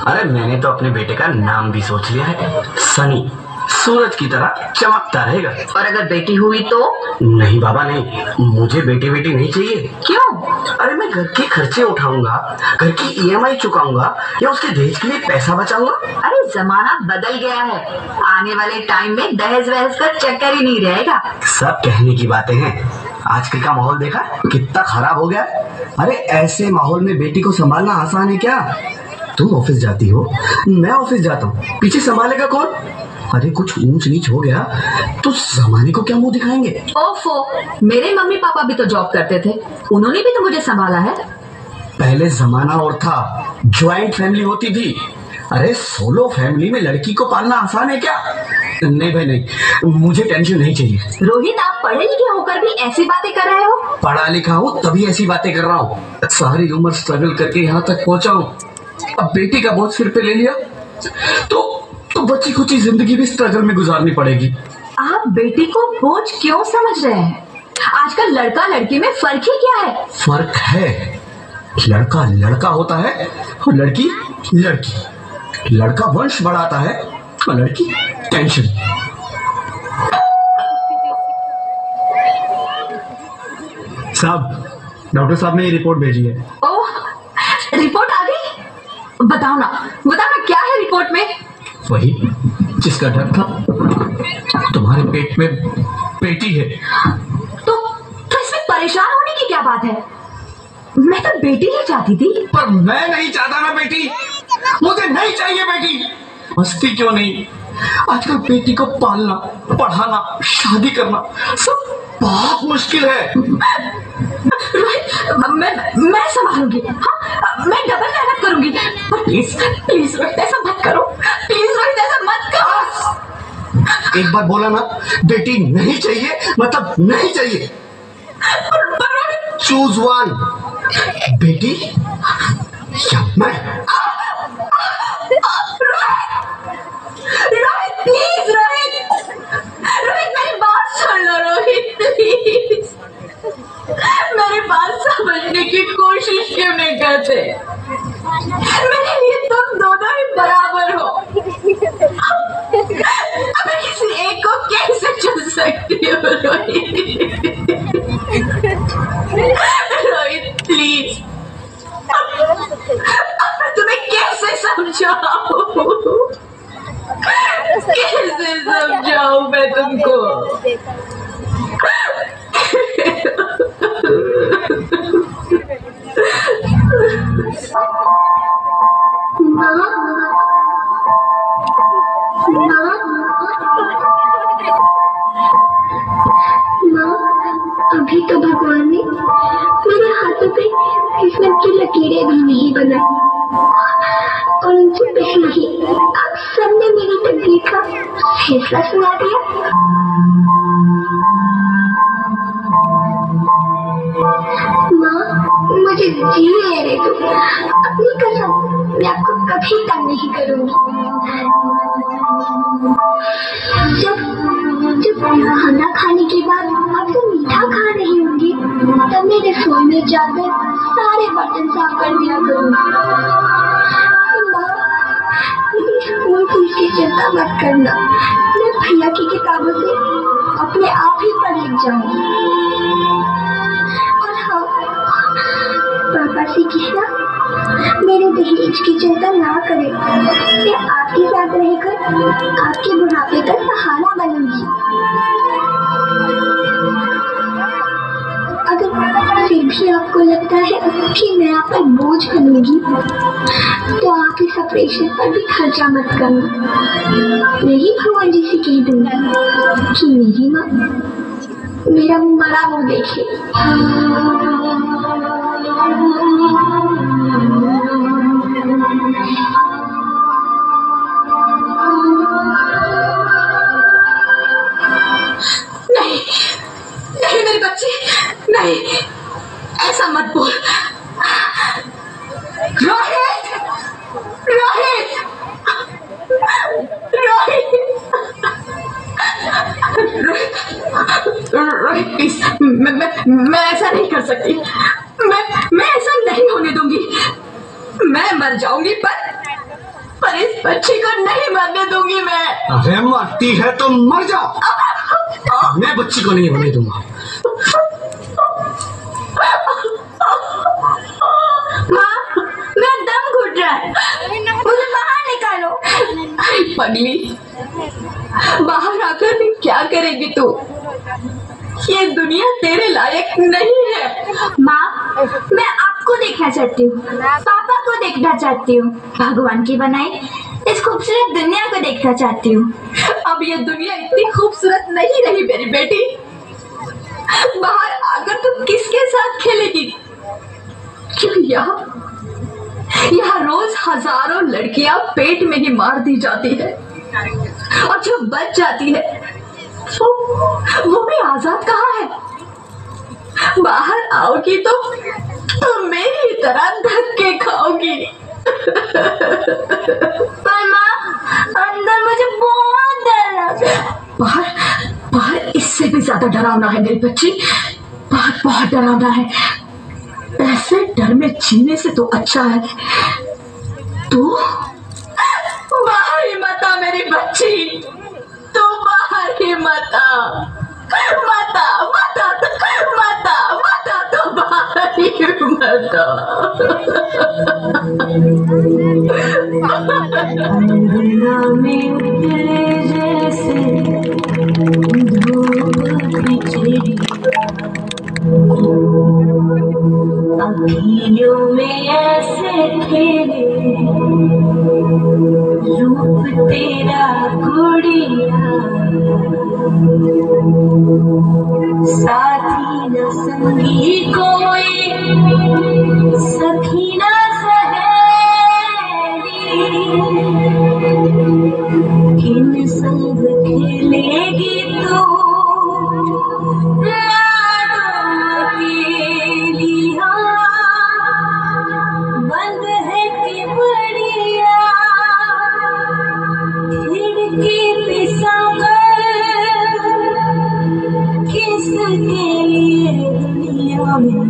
अरे मैंने तो अपने बेटे का नाम भी सोच लिया है, सनी। सूरज की तरह चमकता रहेगा। और अगर बेटी हुई तो? नहीं बाबा नहीं, मुझे बेटी नहीं चाहिए। क्यों? अरे मैं घर के खर्चे उठाऊंगा, घर की ईएमआई चुकाऊंगा या उसके दहेज के लिए पैसा बचाऊंगा। अरे जमाना बदल गया है, आने वाले टाइम में दहेज वहेज का चक्कर ही नहीं रहेगा। सब कहने की बातें हैं, आजकल का माहौल देखा कितना खराब हो गया। अरे ऐसे माहौल में बेटी को संभालना आसान है क्या? तुम ऑफिस जाती हो, मैं ऑफिस जाता हूँ, पीछे संभालेगा कौन? अरे कुछ ऊंच नीच हो गया तो जमाने को क्या मुंह दिखाएंगे? ओफो, मेरे मम्मी पापा भी तो जॉब करते थे, उन्होंने भी तो मुझे संभाला है। पहले जमाना और था, ज्वाइंट फैमिली होती थी। अरे सोलो फैमिली में लड़की को पालना आसान है क्या? नहीं भाई नहीं, मुझे टेंशन नहीं चाहिए। रोहित, आप पढ़े लिखे होकर भी ऐसी बातें कर रहे हो? पढ़ा लिखा हूँ तभी ऐसी बातें कर रहा हूँ। सारी उम्र स्ट्रगल करके यहाँ तक पहुंचा हूँ, अब बेटी का बोझ सिर पे ले लिया तो बच्ची खुची जिंदगी भी स्ट्रगल में गुजारनी पड़ेगी। आप बेटी को बोझ क्यों समझ रहे हैं? आजकल लड़का लड़की में फर्क ही क्या है? फर्क है, लड़का लड़का होता है और लड़की लड़की। लड़का वंश बढ़ाता है और लड़की टेंशन। साहब, डॉक्टर साहब ने ये रिपोर्ट भेजी है। ओह, रिपोर्ट आ गई? बताओ ना क्या है रिपोर्ट में? वही जिसका डर था, तुम्हारे पेट में बेटी है। तो इसमें परेशान होने की क्या बात है? मैं तो बेटी ही चाहती थी। पर मैं नहीं चाहता ना बेटी, मुझे नहीं चाहिए बेटी। मस्ती क्यों नहीं, आजकल बेटी को पालना, पढ़ाना, शादी करना सब बहुत मुश्किल है। मैं संभालूंगी, हाँ, मैं डबल मेहनत करूंगी, पर प्लीज प्लीज रोहित ऐसा मत करो, प्लीज रोहित ऐसा मत करो। एक बार बोला ना, बेटी नहीं चाहिए मतलब नहीं चाहिए। चूज वन, बेटी या मैं। रोहित प्लीज, रोहित मेरी बात सुन लो रोहित, प्लीज मेरी बात समझने की कोशिश क्यों नहीं करते? मेरे लिए तुम दोनों ही बराबर हो। अब मैं किसी एक को कैसे चुन सकती हूँ रोहित? रोहित प्लीज, अब मैं तुम्हें कैसे समझाऊं? कैसे समझाऊं मैं तुमको? अभी तो भगवान ने मेरे हाथों पे किस्मत की लकीरें भी नहीं बनाई और उनसे पहले ही आप सबने मेरी तकदीर का फैसला सुना दिया। माँ, मुझे जीने दो, अपनी कसम, मैं आपको कभी तंग नहीं करूंगी। जब खाना खाने के बाद आपसे मीठा खा रही होंगी, तब मैं रसोई में जाकर सारे बर्तन साफ कर दिया करूंगी। स्कूल फीस की चिंता मत करना, मैं भैया की किताबों से अपने आप ही पढ़ लिख जाऊंगी। और हाँ, पापा से कहना मेरे दहेज की चिंता ना करें, मैं आपके साथ रहकर आपके बुढ़ापे का सहारा बनूंगी। अगर फिर भी आपको लगता है कि मैं आप पर बोझ बनूंगी, तो आप इस ऑपरेशन पर भी खर्चा मत करना। मैं ही भगवान जी से कह दूंगी कि मेरी माँ मेरा मरा मुँह देखे। नहीं मेरी बच्ची, नहीं, ऐसा मत बोल। रोहित, रोहित, रोहित, रोहित प्लीज, मैं ऐसा नहीं कर सकती, मैं ऐसा नहीं होने दूंगी। मैं मर जाऊंगी पर इस बच्ची को नहीं मरने दूंगी मैं। अरे मरती है तो मर जाओ, मैं बच्ची को नहीं होने दूंगा। माँ, मेरा दम घुट रहा है, मुझे बाहर निकालो। अरे पगली, बाहर आकर भी क्या करेगी तू? ये दुनिया तेरे लायक नहीं है। माँ, मैं आपको देखना चाहती हूँ, पापा को देखना चाहती हूँ, भगवान की बनाई इस खूबसूरत दुनिया को देखना चाहती हूँ। अब ये दुनिया इतनी खूबसूरत नहीं रही मेरी बेटी। बाहर आकर तू किसके साथ खेलेगी? क्यों यहाँ रोज हजारों लड़कियां पेट में ही मार दी जाती है, और जो बच जाती है वो भी आजाद कहाँ है? बाहर आओगी तो मेरी तरह धक्के खाओगी। पर माँ, अंदर मुझे बहुत डर लग रहा है। बाहर इससे भी ज्यादा डरावना है मेरी बच्ची, बहुत डरावना है। ऐसे डर में जीने से तो अच्छा है तू बाहर ही मत आ मेरी बच्ची, तू बाहर ही मत आ, तो बाहर ही मत आ। अंगना में उतरे जैसे धूप बिछड़ी, अखियों में ऐसे खेले रूप तेरा गुड़िया, साथी न संगी कोई, सखी न सहेली, किन संग खेलेगी तू बंद है कि बढ़िया खिड़की पे सागर, किसके लिए दुनिया में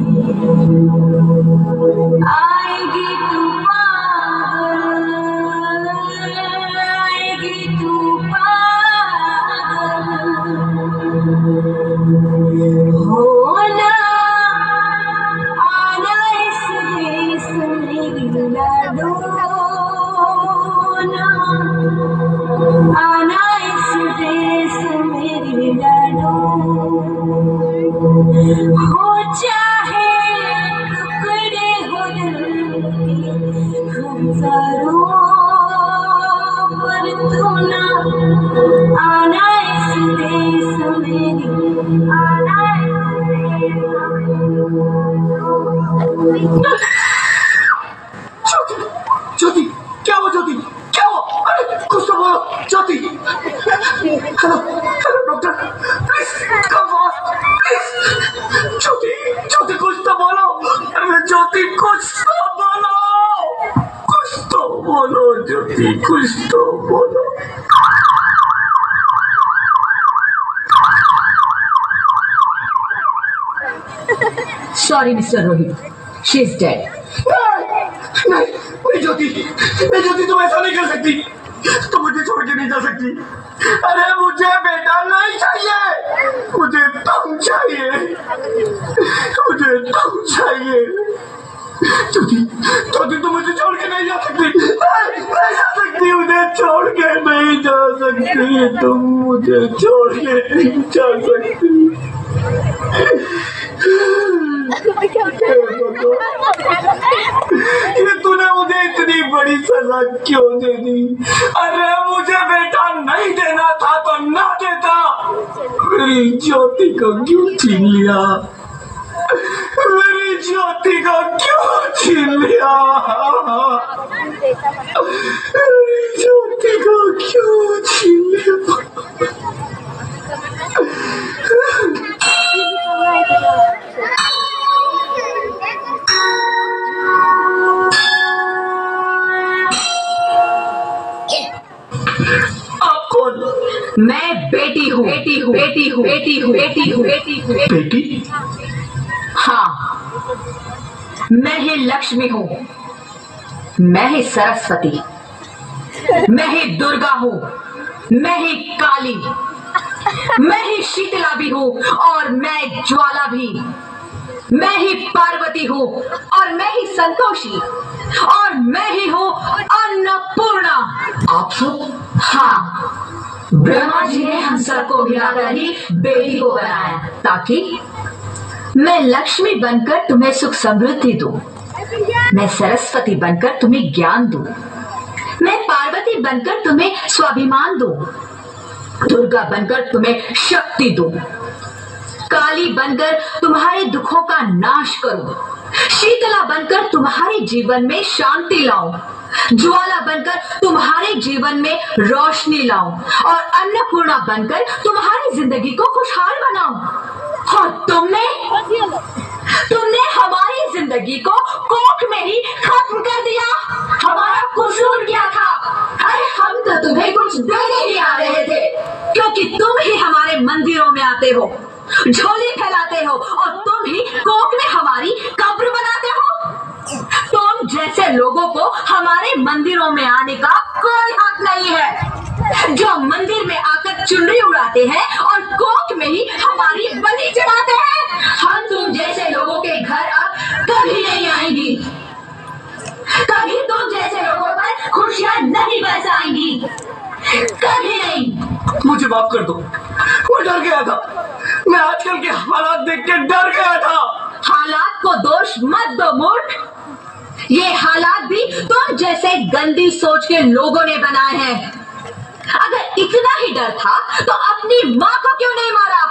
आएगी तू पागल, आएगी तू पागल। होना आना इस देश में गिला ना, आना इस देश में गिला हो चाहे टुकड़े हो दिल के हजारों, पर तू ना आना इस देश में, आना ज्योति, क्या हुआ ज्योति, क्या हुआ? अरे कुछ तो बोलो Jyoti. Hello doctor, please come on, please. Jyoti कुछ तो बोलो, अरे ज्योति कुछ तो बोलो, ज्योति कुछ तो बोलो। Sorry, Mr. Rohit. She is dead. नहीं ज्योति, तुम ऐसा नहीं कर सकती, तुम मुझे छोड़ के नहीं जा सकती। अरे मुझे बेटा नहीं चाहिए, मुझे तुम चाहिए, ज्योति तुम मुझे छोड़ के नहीं जा सकती, नहीं जा सकती, मुझे छोड़ के नहीं जा सकती, तुम मुझे छोड़ के नहीं जा सकती। ये तूने मुझे इतनी बड़ी सजा क्यों दे दी? अरे मुझे बेटा नहीं देना था तो ना देता, मेरी ज्योति को क्यों छीन लिया, मेरी ज्योति को क्यों छीन लिया, मेरी ज्योति को क्यों छीन लिया? आप कौन? मैं बेटी हूँ। बेटी? हाँ, मैं ही लक्ष्मी हूँ, मैं ही सरस्वती। मैं ही दुर्गा हूँ, मैं ही काली, मैं ही शीतला भी हूँ और मैं ज्वाला भी, मैं ही पार्वती हूँ और मैं ही संतोषी और मैं ही हूँ अन्नपूर्णा। आप सब? हाँ, ब्रह्मा जी ने हम सबको मिलाकर ही बेटी को बनाया ताकि मैं लक्ष्मी बनकर तुम्हें सुख समृद्धि दूं, मैं सरस्वती बनकर तुम्हें ज्ञान दूं, मैं पार्वती बनकर तुम्हें स्वाभिमान दूं, दुर्गा बनकर तुम्हें शक्ति दूं, काली बनकर तुम्हारे दुखों का नाश करूं, शीतला बनकर तुम्हारे जीवन में शांति लाऊं, ज्वाला बनकर तुम्हारे जीवन में रोशनी लाऊं और अन्नपूर्णा बनकर तुम्हारी जिंदगी को खुशहाल बनाऊं। और तुमने हमारी जिंदगी को कोख में ही खत्म कर दिया। हमारा कसूर क्या था? अरे हम तो तुम्हें कुछ देने ही आ रहे थे, क्योंकि तुम ही हमारे मंदिरों में आते हो, झोली फैलाते हो और तुम ही कोख में हमारी कब्र बनाते हो। तुम जैसे लोगों को हमारे मंदिरों में आने का कोई हक नहीं है, जो मंदिर में आकर चुनरी उड़ाते हैं और कोख में ही हमारी बलि चढ़ाते हैं। हम तुम जैसे लोगों के घर अब कभी नहीं आएंगी, कभी तुम जैसे लोगों पर खुशियां नहीं बरसाएंगी, कभी नहीं। मुझे माफ कर दो, मैं डर गया था, मैं आजकल के हालात देख के डर गया था। हालात को दोष मत दो मूर्ख, ये हालात भी तुम जैसे गंदी सोच के लोगों ने बनाए हैं। अगर इतना ही डर था तो अपनी माँ को क्यों नहीं मारा,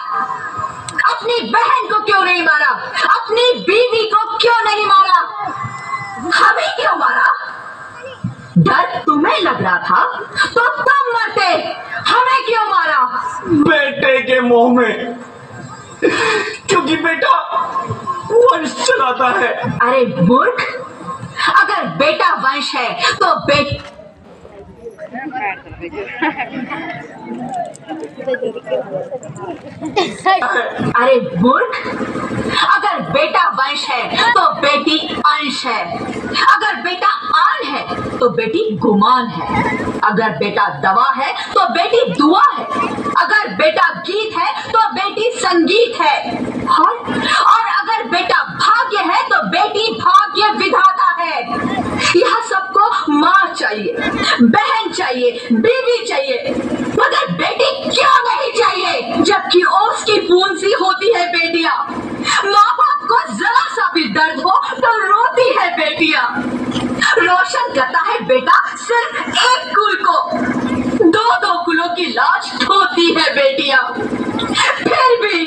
अपनी बहन को क्यों नहीं मारा, अपनी बीवी को क्यों नहीं मारा, हमें क्यों मारा? डर तुम्हें लग रहा था तो तुम मरते, हमें क्यों मारा? बेटे के मोह में, क्योंकि बेटा वंश चलाता है। अरे मूर्ख, अगर बेटा वंश है तो अरे मूर्ख, अगर बेटा वंश है तो बेटी अंश है, अगर बेटा आन है तो बेटी गुमान है, अगर बेटा दवा है तो बेटी दुआ है, अगर बेटा गीत है तो बेटी संगीत है, और अगर बेटा भाग्य है तो बेटी भाग्य विधाता है। यह सबको माँ चाहिए, बहन चाहिए, बीवी चाहिए, मगर बेटी क्यों नहीं चाहिए? जबकि ओस की बूंद सी होती है बेटियां, माँ बाप को जरा सा भी दर्द हो तो रोती है बेटियां। रोशन करता है बेटा सिर्फ एक कुल को, दो कुलों की लाज ढोती है बेटियां। फिर भी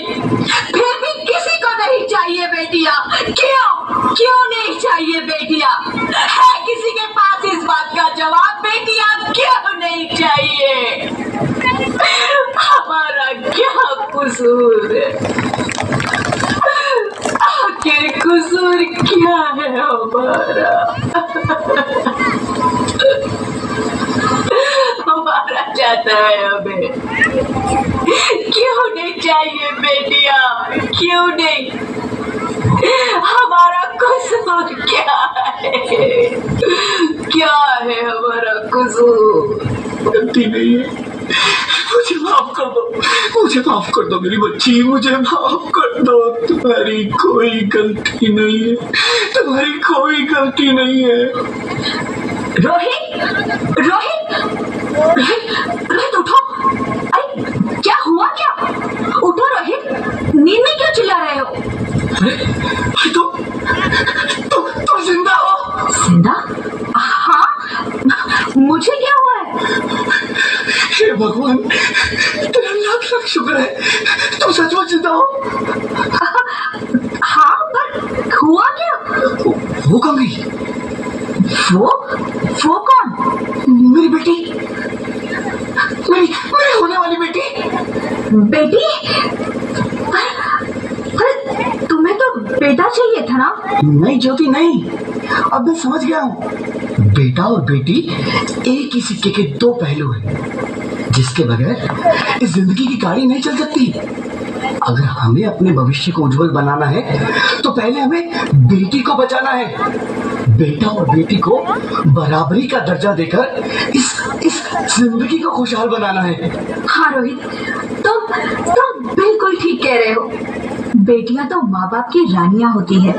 किसी को नहीं चाहिए बेटियां। क्यों नहीं चाहिए बेटियां? है किसी के पास इस बात का जवाब? बेटियां क्यों नहीं चाहिए? हमारा क्या कसूर है? आखिर कसूर क्या है हमारा? हमारा चाहता है हमें, क्यों नहीं चाहिए बेटियां? क्यों नहीं? हमारा कसूर क्या है? क्या है हमारा कसूर? गलती नहीं है, मुझे माफ कर दो, मुझे माफ कर दो मेरी बच्ची, मुझे माफ कर दो। तुम्हारी कोई गलती नहीं है, तुम्हारी कोई गलती नहीं है। रोहित, रोहित, रोहित, रोहित उठो। अरे क्या हुआ? क्या? उठो रोहित, नींद में क्यों चिल्ला रहे हो? अरे तुम जिंदा हो? जिंदा? हाँ, मुझे क्या हुआ है? हे भगवान, तेरा लाख लाख शुक्र है, तुम सचमुच जिंदा हो। हाँ, पर हुआ क्या? वो कौन गई? वो कौन? मेरी बेटी, मेरी होने वाली बेटी। बेटी? पर तुम्हें तो बेटा चाहिए था ना? नहीं ज्योति नहीं, अब मैं समझ गया हूँ। बेटा और बेटी एक ही सिक्के के दो पहलू हैं, जिसके बगैर इस जिंदगी की गाड़ी नहीं चल सकती। अगर हमें अपने भविष्य को उज्जवल बनाना है तो पहले हमें बेटी को बचाना है। बेटा और बेटी को बराबरी का दर्जा देकर इस जिंदगी को खुशहाल बनाना है। हाँ रोहित, तुम बिल्कुल ठीक कह रहे हो। बेटियां तो माँ बाप की रानियां होती है,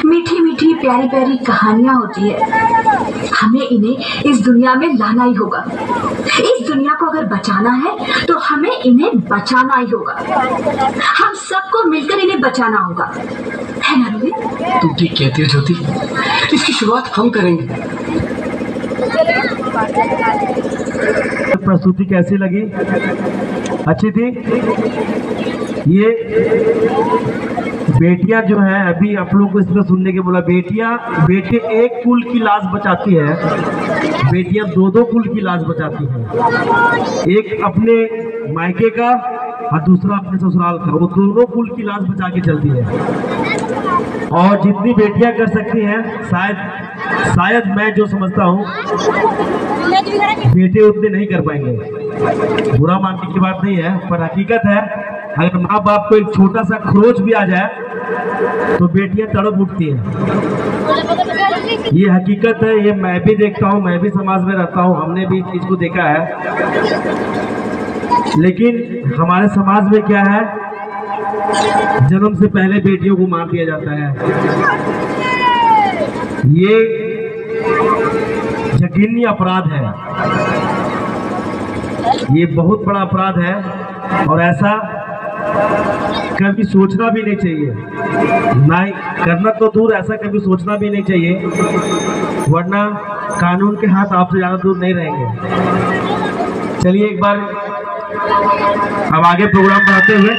मीठी मीठी प्यारी प्यारी कहानियां होती है। हमें इन्हें इस दुनिया में लाना ही होगा। इस दुनिया को अगर बचाना है तो हमें इन्हें बचाना ही होगा। हम सबको मिलकर इन्हें बचाना होगा, है ना रोहित? तुम ठीक कहती हो ज्योति, इसकी शुरुआत हम करेंगे। प्रस्तुति कैसी लगी? अच्छी थी। ये बेटियां जो है, अभी आप लोगों को इसमें सुनने के बोला, बेटे एक कुल की लाश बचाती है, बेटियां दो कुल की लाश बचाती है। एक अपने मायके का और दूसरा अपने ससुराल का, वो दोनों कुल की लाश बचा के चलती है। और जितनी बेटियां कर सकती हैं, शायद मैं जो समझता हूँ बेटे उतने नहीं कर पाएंगे। बुरा मानने की बात नहीं है, पर हकीकत है, अगर माँ बाप को एक छोटा सा खरोच भी आ जाए तो बेटियां तड़प उठती हैं। ये हकीकत है, ये मैं भी देखता हूँ, मैं भी समाज में रहता हूँ, हमने भी इस चीज को देखा है। लेकिन हमारे समाज में क्या है, जन्म से पहले बेटियों को मार दिया जाता है। ये जघन्य अपराध है, ये बहुत बड़ा अपराध है, और ऐसा कभी सोचना भी नहीं चाहिए। नहीं करना तो दूर, ऐसा कभी सोचना भी नहीं चाहिए, वरना कानून के हाथ आपसे ज्यादा दूर नहीं रहेंगे। चलिए एक बार अब आगे प्रोग्राम बढ़ाते हुए